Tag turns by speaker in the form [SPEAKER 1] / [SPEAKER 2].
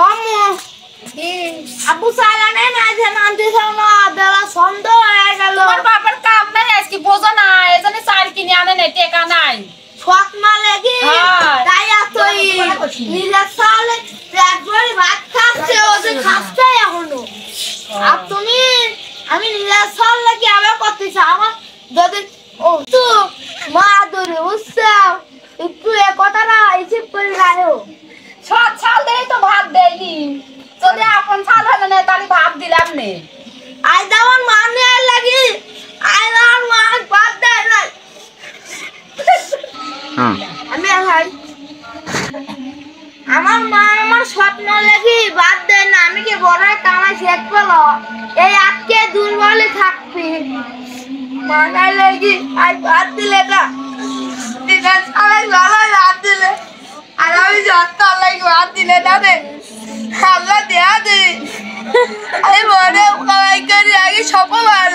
[SPEAKER 1] আম্মু আব্বু চালানে না যে নানতে চাও না বেলা সন্ধ্যা হয়ে গেল।
[SPEAKER 2] তোমার বাবার কাম নাই আজকে বোঝো না, এজন্য চাল কিনে আনে নাই, টাকা নাই।
[SPEAKER 1] শখ না লেগে তাই তুই নিজের চালে পেট ভরে ভাত খাচ্ছে, ওদের খাচ্ছে এখনো। আর তুমি আমি নিজের চাল লাগি আবার করতেছি আমার যদি ও তো মা ধরে বুঝছো একটু এ কথাটা হিসেব করে রাখো।
[SPEAKER 2] সব চাল দেই তো ভাত দেয়নি, যদি আপন চাল হলে না তাহলে ভাত দিলাম নে।
[SPEAKER 1] আজ আমার মা নিয়ে লাগি আজ আমার মা ভাত দেয় না। আমি ভাই আমার মা আমার স্বপ্ন লাগি বাদ দেয় না, আমি কি বড় কামাই শেখ পেল এই আজকে দুর্বলে থাকবি মা নাই লাগি আজ ভাত দিলে না দিনের সালাই ভালো ভাত দিলে আর আমি যত লাগি ভাত দিলে না রে আল্লাহ দেয়া দে আমি বড় কামাই করি আগে সফল হয়